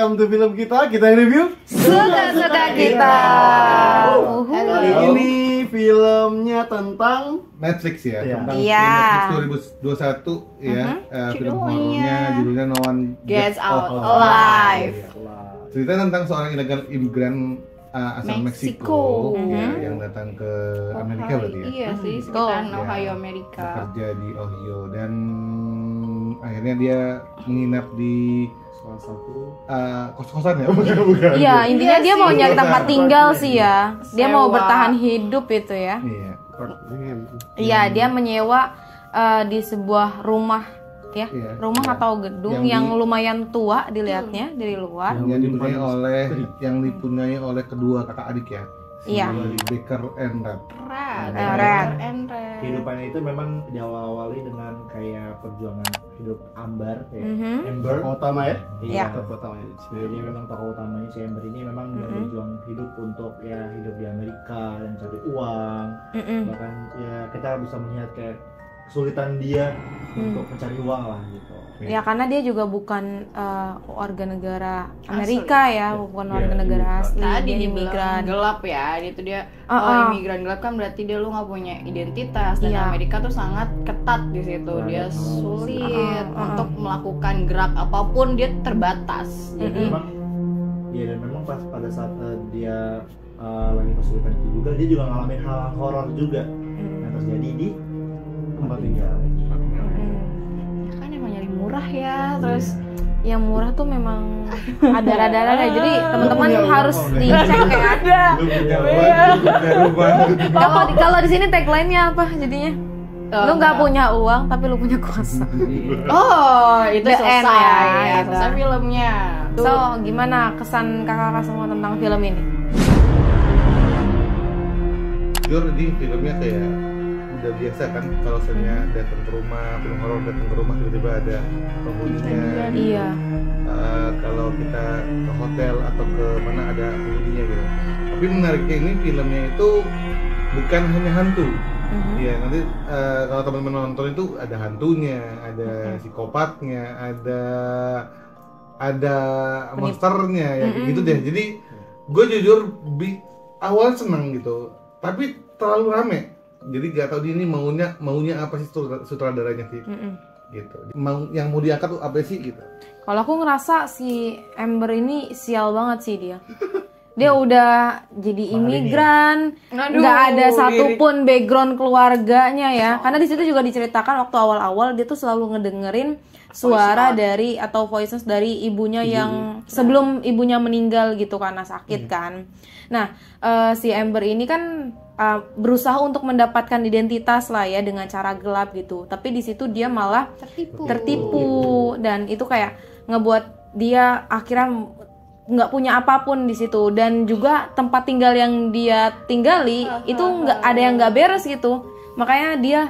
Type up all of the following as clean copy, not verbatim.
welcome to film kita yang review Suka-suka kita. Kali ini filmnya tentang Netflix ya, Iya. tentang Iya. Netflix 2021 ya, film horornya judulnya No One Gets Out Alive. Alive. Cerita tentang seorang illegal imigran asal Meksiko ya, yang datang ke Amerika berarti ya, Iya sih, sekitaran Ya, Ohio, Amerika. bekerja di Ohio dan akhirnya dia menginap di salah satu kos-kosan ya, bukan. Iya, intinya dia mau nyari Bukan. tempat tinggal sih ya. Dia mau Sewa. bertahan hidup itu ya. Iya. Iya, dia menyewa di sebuah rumah ya, Iya. rumah atau gedung yang lumayan tua dilihatnya dari luar. Yang dipunyai oleh kedua kakak adik ya. Iya. Si Baker and Red. Red. kehidupannya itu memang diawali dengan kayak perjuangan hidup Ambar ya. Amber Tokoh utama ya? Iya. tokoh utamanya. Jadi memang tokoh utamanya si Amber ini memang berjuang hidup untuk ya hidup di Amerika dan cari uang. Bahkan ya kita bisa melihat kayak kesulitan dia untuk mencari uang lah gitu. Ya karena dia juga bukan warga negara Amerika ya, bukan warga negara asli. Tadi Dia dibilang imigran. gelap ya, itu dia imigran gelap kan berarti dia lu nggak punya identitas dan Iya. Amerika tuh sangat ketat di situ, dia sulit untuk melakukan gerak apapun, dia terbatas. Jadi Memang ya dan memang pas pada saat dia lagi kesulitan itu juga dia juga ngalamin hal horor juga yang terjadi di tempat tinggal. kan emang nyari murah ya, terus Yang murah tuh memang ada rada-rada, jadi teman-teman harus dicek ya. Kalau di sini tagline-nya apa jadinya? Lu nggak punya uang tapi lu punya kuasa. oh itu The end selesai ya, ya, gitu. selesai filmnya. So gimana kesan kakak-kakak semua tentang film ini? Jujur di filmnya kayak udah biasa kan kalau misalnya datang ke rumah, film horor datang ke rumah tiba-tiba ada penghuninya. Iya. Kalau kita ke hotel atau ke mana ada penghuninya gitu. Tapi menariknya ini filmnya itu bukan hanya hantu. Iya, nanti kalau teman-teman nonton itu ada hantunya, ada psikopatnya, ada monsternya ya kayak gitu deh. Jadi gue jujur awal seneng gitu, tapi terlalu rame. Jadi gak tau dia ini maunya apa sih sutradaranya sih, gitu. Yang mau diangkat tuh apa sih gitu. Kalau aku ngerasa si Amber ini sial banget sih dia. Dia udah jadi imigran, nggak ada satupun background keluarganya ya. Karena di situ juga diceritakan waktu awal-awal dia tuh selalu ngedengerin suara dari atau voices dari ibunya yang sebelum ibunya meninggal gitu karena sakit kan. Nah si Amber ini kan berusaha untuk mendapatkan identitas lah ya dengan cara gelap gitu. Tapi di situ dia malah tertipu dan itu kayak ngebuat dia akhirnya nggak punya apapun di situ, dan juga tempat tinggal yang dia tinggali itu nggak ada yang nggak beres gitu. Makanya dia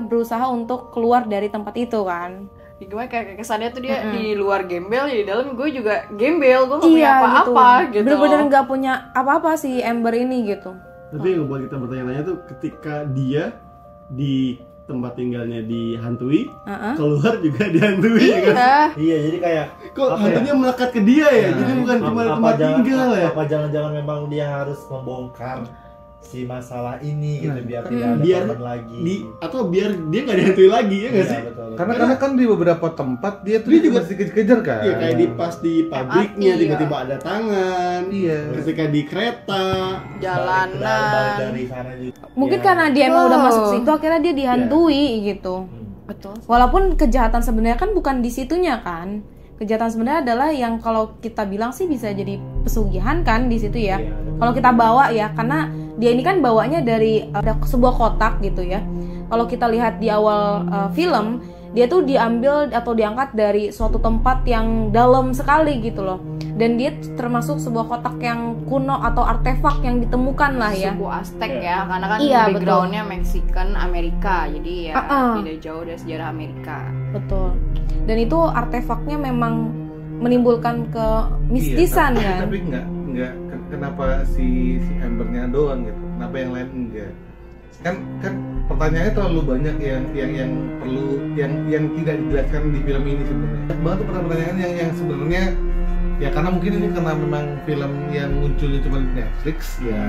berusaha untuk keluar dari tempat itu kan. Gimana kayak kesannya tuh dia di luar gembel, di dalam gue juga gembel, gue nggak punya apa-apa gitu. Bener-bener nggak punya apa-apa si Amber ini gitu. Tapi yang buat kita bertanya-tanya tuh ketika dia di tempat tinggalnya dihantui, keluar juga dihantui ya kan? Iya, jadi kayak Kok hantunya melekat ke dia ya? Jadi bukan cuma tempat tinggal ya? Apa jangan-jangan memang dia harus membongkar si masalah ini gitu biar tidak ada biar korban lagi. Atau biar dia nggak dihantui lagi ya nggak sih? Betul. Karena kan di beberapa tempat dia tuh Dia juga masih kejar kan. Iya, kayak di pabriknya MRT, tiba-tiba ada tangan. Iya. Ketika di kereta. balik jalanan. dari sana juga. Mungkin karena dia emang udah masuk situ akhirnya dia dihantui gitu. Betul. Walaupun kejahatan sebenarnya kan bukan di situnya kan. Kejahatan sebenarnya adalah yang kalau kita bilang sih bisa jadi pesugihan kan di situ ya. Kalau kita bawa ya, karena dia ini kan bawanya dari ada sebuah kotak gitu ya. Kalau kita lihat di awal film, dia tuh diambil atau diangkat dari suatu tempat yang dalam sekali gitu loh. Dan dia termasuk sebuah kotak yang kuno atau artefak yang ditemukan lah ya. Suku Aztec ya, karena kan Iya, backgroundnya Mexican Amerika, jadi ya tidak jauh dari sejarah Amerika. Betul. Dan itu artefaknya memang menimbulkan kemistisan kan. Tapi enggak kenapa si Ambernya doang gitu. Kenapa yang lain enggak? Kan pertanyaannya terlalu banyak yang perlu yang tidak dijelaskan di film ini sebenarnya. Banyak banget tuh pertanyaan yang sebenarnya Ya karena mungkin ini karena memang film yang munculnya cuma di Netflix ya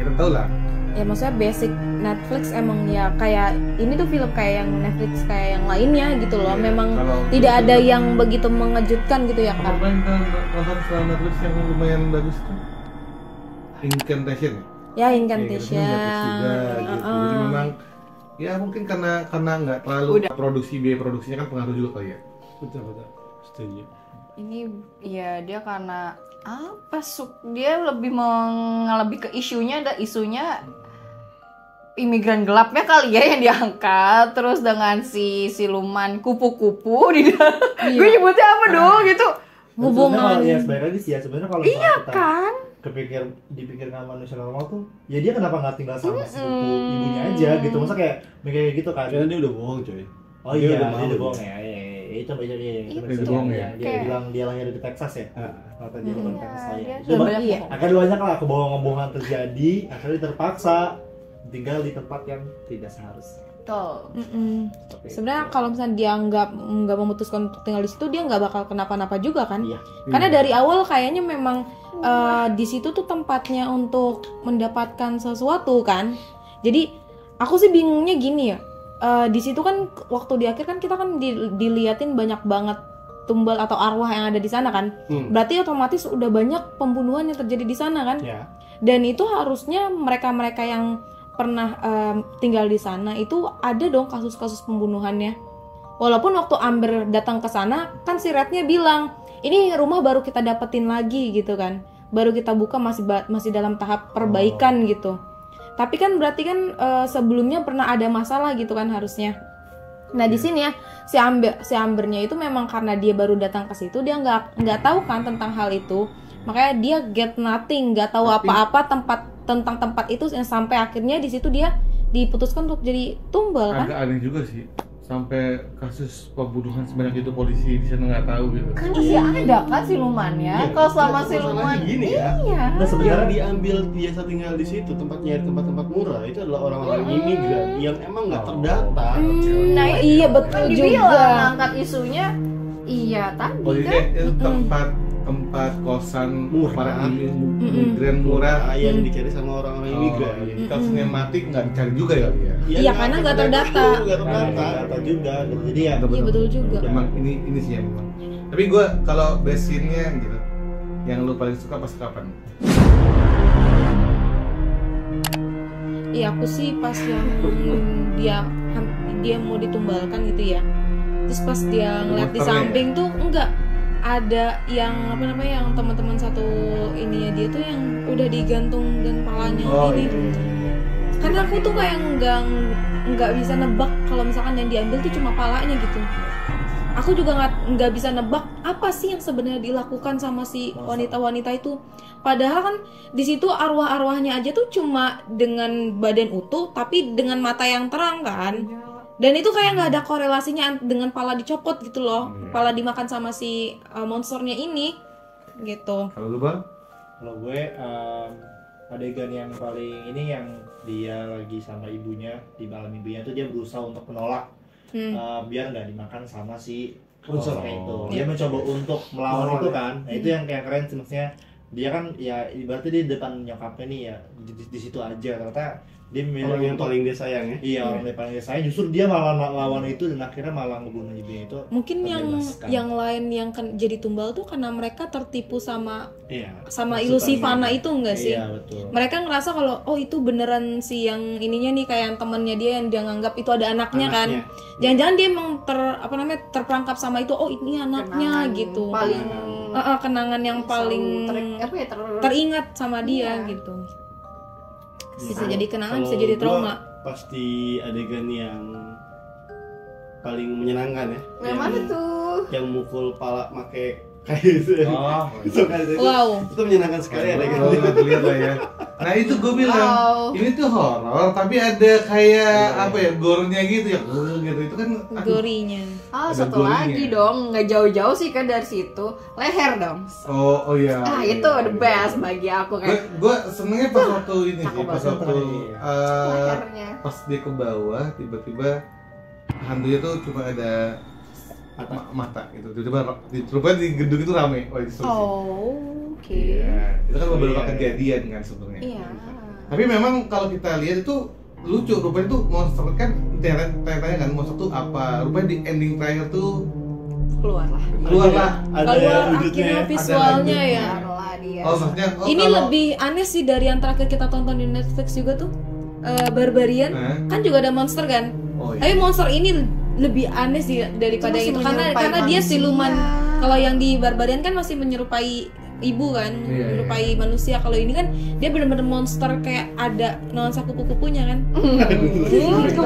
kita tahu lah. Ya maksudnya basic Netflix emang ya kayak ini tuh film kayak yang Netflix kayak yang lainnya gitu loh. Memang tidak ada yang begitu mengejutkan gitu ya Kak. Apa yang kita nonton setelah Netflix yang lumayan bagus tuh? Incantation. Ya Incantation. Juga, gitu. Jadi memang ya mungkin karena nggak terlalu biaya produksinya kan pengaruh juga kali ya. Betul setuju. Ini ya dia karena dia lebih ke isunya imigran gelapnya kali ya yang diangkat, terus dengan si siluman kupu-kupu di gue nyebutnya apa dong gitu hubungan ya sebenarnya lagi sih ya sebenarnya kalau iya kita kan dipikir nggak manusia normal tuh ya dia kenapa nggak tinggal sama sepupu ibunya aja gitu, masa kayak mikir gitu kan karena dia udah bohong coy. Oh dia udah bohong ya itu bohong ya dia bilang dia lahir di Texas ya kata dia bukan Texas saya akan banyak lah kebohongan terjadi akhirnya terpaksa tinggal di tempat yang tidak seharusnya. Sebenarnya kalau misalnya dia nggak memutuskan untuk tinggal di situ dia nggak bakal kenapa-napa juga kan? Iya. Karena dari awal kayaknya memang di situ tuh tempatnya untuk mendapatkan sesuatu kan. Jadi aku sih bingungnya gini ya. Di situ kan waktu di akhir kan kita kan diliatin banyak banget tumbal atau arwah yang ada di sana kan. Berarti otomatis udah banyak pembunuhan yang terjadi di sana kan? Ya. Dan itu harusnya mereka-mereka yang pernah tinggal di sana itu ada dong kasus-kasus pembunuhannya. Walaupun waktu Amber datang ke sana kan si Rednya bilang ini rumah baru kita dapetin lagi gitu kan, baru kita buka masih dalam tahap perbaikan gitu. Tapi kan berarti kan sebelumnya pernah ada masalah gitu kan harusnya. Nah di sini ya si Ambernya itu memang karena dia baru datang ke situ dia nggak tahu kan tentang hal itu, makanya dia get nothing, nggak tahu apa-apa tentang tempat itu sampai akhirnya di situ dia diputuskan untuk jadi tumbal kan? Agak aneh juga sih sampai kasus pembunuhan sebanyak itu polisi di sana nggak tahu gitu. Kan masih ada kan silumannya. Kalau selama siluman gini ya. Iya. Nah sebenarnya diambil biasa tinggal di situ tempat murah itu adalah orang-orang imigran yang emang nggak terdata. Nah iya betul juga. Angkat isunya iya tadi kan. Itu tempat kosan para imigran murah yang dicari sama orang-orang imigran. Jadi kasusnya mati nggak dicari juga ya? Iya karena nggak terdata. Nggak terdata juga. Jadi ya iya betul juga. Emang ini sih yang memang. Tapi gue kalau best scene-nya gitu, yang lu paling suka pas kapan? Iya aku sih pas yang dia mau ditumbalkan gitu ya. Terus pas dia ngeliat di samping tuh enggak ada yang yang teman-teman satu ini ya dia tuh yang udah digantung dan palanya ini. Karena aku tuh kayak nggak bisa nebak kalau misalkan yang diambil tuh cuma palanya gitu. Aku juga nggak bisa nebak apa sih yang sebenarnya dilakukan sama si wanita-wanita itu. Padahal kan di situ arwah-arwahnya aja tuh cuma dengan badan utuh tapi dengan mata yang terang kan. Dan itu kayak nggak ada korelasinya dengan pala dicopot gitu loh, pala dimakan sama si monsternya ini, gitu. Kalau lu Bang? Kalau gue adegan yang paling ini yang dia lagi sama ibunya di malam ibunya tuh dia berusaha untuk menolak biar nggak dimakan sama si monster itu. Dia mencoba untuk melawan itu kan, nah itu yang kayak keren sih maksudnya. Dia kan ya ibaratnya di depan nyokapnya nih ya di situ aja ternyata dia orang yang paling dia sayang ya. Iya orang yang paling dia sayang justru dia malah lawan itu dan akhirnya malah ngebunuh ibunya itu. Mungkin yang lain yang jadi tumbal tuh karena mereka tertipu sama ilusi fana itu enggak sih? Iya betul. Mereka ngerasa kalau oh itu beneran si yang ininya nih kayak yang temannya dia yang dia nganggap itu ada anaknya kan. Jangan-jangan dia emang terperangkap sama itu, oh ini anaknya kenangan gitu. Paling kenangan yang paling teringat sama dia gitu. Bisa jadi kenangan, bisa jadi trauma. Pasti adegan yang paling menyenangkan ya. Yang mana tuh? Yang mukul pala make kayak gitu. Wow. Itu menyenangkan sekali adegan. Lihat lah ya. Nah itu gue bilang ini tuh horor tapi ada kayak gore-nya gitu ya. Gitu itu kan gorinya. Satu lagi dong, nggak jauh-jauh sih kan dari situ, leher dong. Oh iya. Itu the best bagi aku kan. Gue senengnya pas waktu ini sih, pas waktu pas dia ke bawah tiba-tiba hantunya tuh cuma ada mata gitu. Rupanya di gedung itu rame. Wah, itu seru sih. Oke. Iya, itu kan beberapa kejadian kan sebenarnya. Iya. Tapi memang kalau kita lihat itu lucu, rupanya tuh monster kan tanya kan monster tuh apa? Rupanya di ending trailer tuh keluar akhirnya visualnya ya. Dia. Oh, maksudnya Ini lebih aneh sih dari yang terakhir kita tonton di Netflix juga tuh. Barbarian kan juga ada monster kan. Oh, iya. Tapi monster ini lebih aneh sih daripada itu karena dia siluman. Kalau yang di Barbarian kan masih menyerupai ibu kan, menyerupai manusia. Kalau ini kan dia benar-benar monster kayak ada nuansa kupu-kupunya kan. Lucu.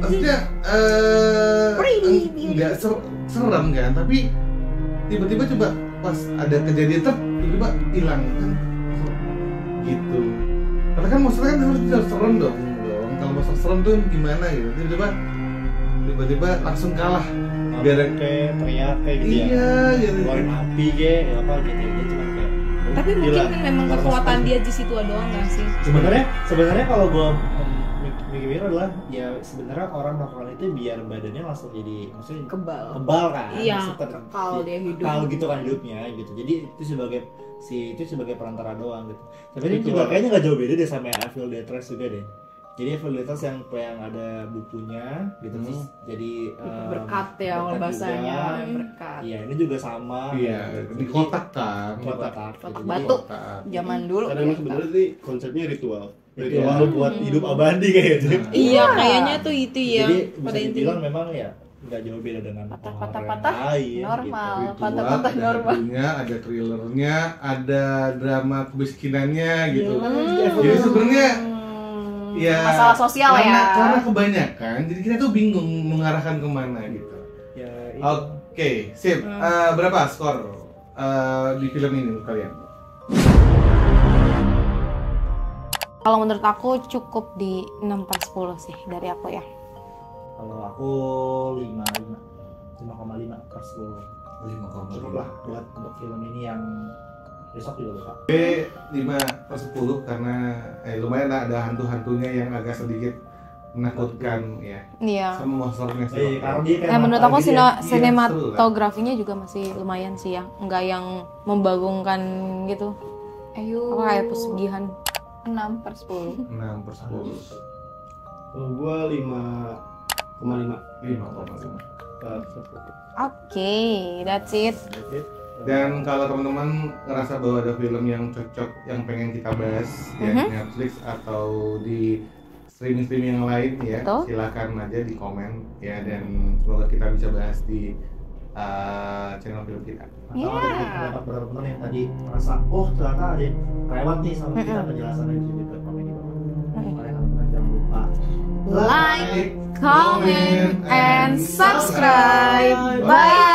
Maksudnya nggak serem kan, tapi tiba-tiba coba pas ada kejadian tiba-tiba hilang kan, gitu. Karena kan monster kan harus serem dong. Kalau monster serem tuh gimana gitu, tiba-tiba langsung kalah. Biar kayak teriak kayak gitu ya. Iya, gitu. Keluarin api kayak apa gitu. Dia cuma kayak Tapi mungkin kan memang kekuatan dia di situ doang nggak sih? Sebenarnya kalau gua mikir adalah ya sebenarnya orang melakukan itu biar badannya langsung jadi maksudnya kebal kan. Iya, kekal dia hidup. Kekal gitu kan hidupnya gitu. Jadi itu sebagai perantara doang gitu. Tapi ini juga kayaknya nggak jauh beda deh sama Evil Dead Rise juga deh. Jadi Evil Dead Rise yang ada bukunya gitu terus jadi berkat ya kalau bahasanya berkat. Iya, ini juga sama. Iya, di kotak kan. Kotak batu zaman dulu. Karena emang sebenarnya sih konsepnya ritual buat hidup abadi kayak gitu. Iya, kayaknya tuh itu ya. Jadi pada bisa intinya dibilang memang ya nggak jauh beda dengan patah-patah lain, normal, gitu. patah-patah normal. Ada thrillernya, ada drama kemiskinannya gitu. Jadi sebenarnya ya masalah sosial karena kebanyakan, jadi kita tuh bingung mengarahkan kemana gitu. Ya, Oke, sip. Berapa skor di film ini menurut kalian? Kalau menurut aku cukup di 6/10 sih dari aku ya. Kalau aku 5,5/10. 5,5 Cukup lah buat film ini yang besok juga lupa. 5/10 karena lumayan ada hantu-hantunya yang agak sedikit menakutkan ya. Iya. Sama monsternya sih. Menurut aku dia sinematografinya juga masih lumayan sih ya, nggak yang membagongkan gitu. Ayo. Apa kayak pesugihan. 6/10. 6/10. Kalau gua 5,5. 5,5. Oke, that's it. Dan kalau teman-teman ngerasa bahwa ada film yang cocok yang pengen kita bahas ya di Netflix atau di streaming yang lain ya, silakan aja di komen ya, dan semoga kita bisa bahas di channel film kita. Atau ada pendapat beberapa teman yang tadi merasa ternyata ada yang kelewat nih sama kita penjelasannya di komen di bawah. Kalian jangan lupa Like, comment, and subscribe. Bye.